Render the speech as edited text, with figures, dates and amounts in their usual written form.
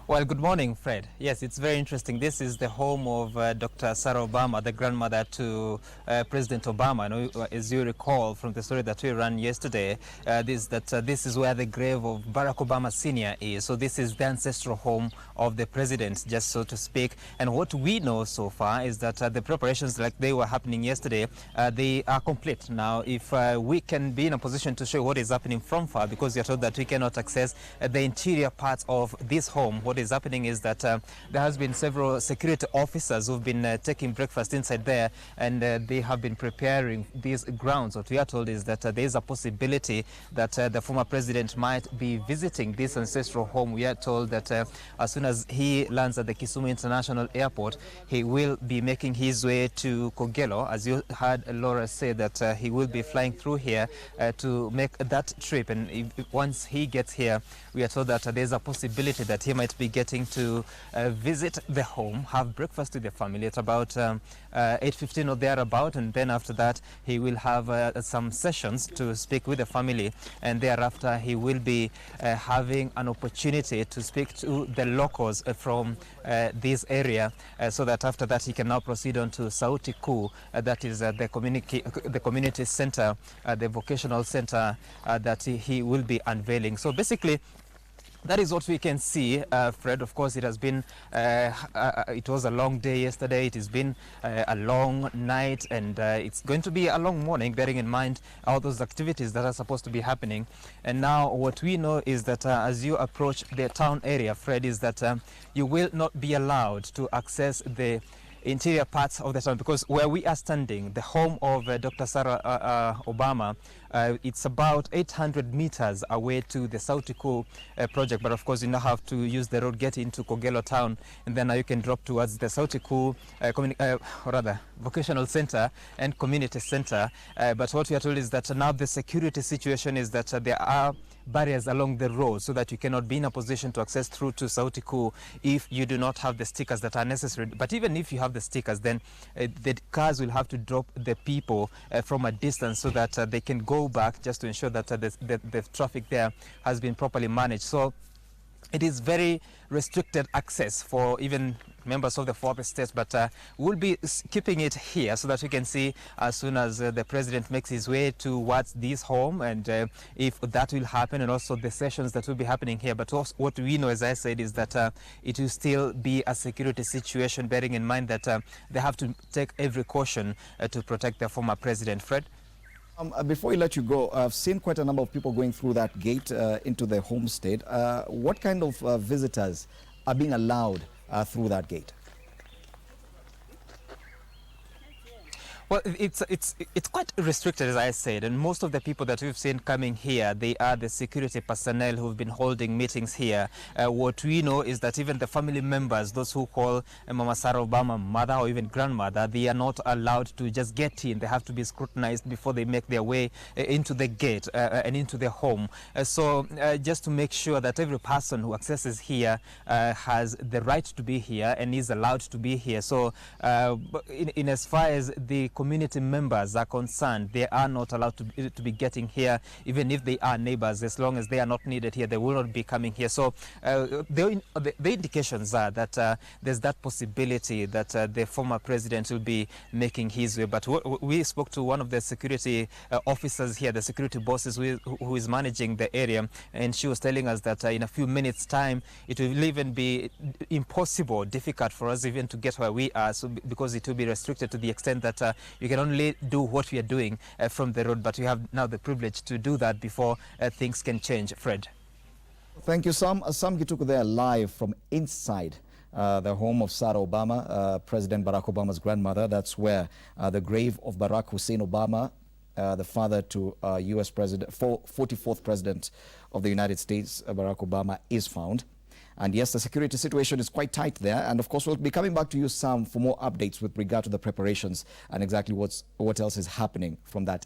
Well, good morning, Fred. Yes, it's very interesting. This is the home of Dr. Sarah Obama, the grandmother to President Obama. As you recall from the story that we ran yesterday, this is where the grave of Barack Obama Sr. is. So this is the ancestral home of the president, just so to speak. And what we know so far is that the preparations, like they were happening yesterday, they are complete. Now, if we can be in a position to show what is happening from far, because you're told that we cannot access the interior parts of this home, what is happening is that there has been several security officers who've been taking breakfast inside there, and they have been preparing these grounds. What we are told is that there is a possibility that the former president might be visiting this ancestral home. We are told that as soon as he lands at the Kisumu International Airport, he will be making his way to Kogelo. As you heard Laura say, that he will be flying through here to make that trip, and once he gets here, we are told that there's a possibility that he might be getting to visit the home, have breakfast with the family at about 8:15 or thereabout, and then after that he will have some sessions to speak with the family, and thereafter he will be having an opportunity to speak to the locals from this area, so that after that he can now proceed on to Sauti Kuu, that is the community center, the vocational center that he will be unveiling. So basically, that is what we can see, Fred. Of course, it has been, it was a long day yesterday. It has been a long night, and it's going to be a long morning, bearing in mind all those activities that are supposed to be happening. And now what we know is that as you approach the town area, Fred, is that you will not be allowed to access the interior parts of the town, because where we are standing, the home of Dr. Sarah Obama, it's about 800 meters away to the Sauti Kuu project. But of course, you now have to use the road, get into Kogelo town, and then you can drop towards the Sauti Kuu vocational center and community center. But what we are told is that now the security situation is that there are barriers along the road, so that you cannot be in a position to access through to Sauti Kuu if you do not have the stickers that are necessary. But even if you have the stickers, then the cars will have to drop the people from a distance, so that they can go back, just to ensure that the traffic there has been properly managed. So it is very restricted access for even members of the fourth states, but we'll be keeping it here so that we can see as soon as the president makes his way towards this home, and if that will happen, and also the sessions that will be happening here. But also what we know, as I said, is that it will still be a security situation, bearing in mind that they have to take every caution to protect the former president. Fred? Before we let you go, I've seen quite a number of people going through that gate into the homestead. What kind of visitors are being allowed through that gate? Well, it's quite restricted, as I said, and most of the people that we've seen coming here, they are the security personnel who've been holding meetings here. What we know is that even the family members, those who call Mama Sarah Obama mother or even grandmother, they are not allowed to just get in. They have to be scrutinized before they make their way into the gate and into the home. So just to make sure that every person who accesses here has the right to be here and is allowed to be here. So in as far as the community members are concerned, they are not allowed to be getting here, even if they are neighbors. As long as they are not needed here, they will not be coming here. So the indications are that there's that possibility that the former president will be making his way. But we spoke to one of the security officers here, the security bosses who is managing the area, and she was telling us that in a few minutes time it will even be impossible, difficult for us even to get where we are, so because it will be restricted to the extent that you can only do what we are doing from the road. But we have now the privilege to do that before things can change. Fred? Thank you, Sam. Sam Gituku there live from inside the home of Sarah Obama, President Barack Obama's grandmother. That's where the grave of Barack Hussein Obama, the father to U.S. President, 44th President of the United States, Barack Obama, is found. And yes, the security situation is quite tight there. And of course, we'll be coming back to you, Sam, for more updates with regard to the preparations and exactly what else is happening from that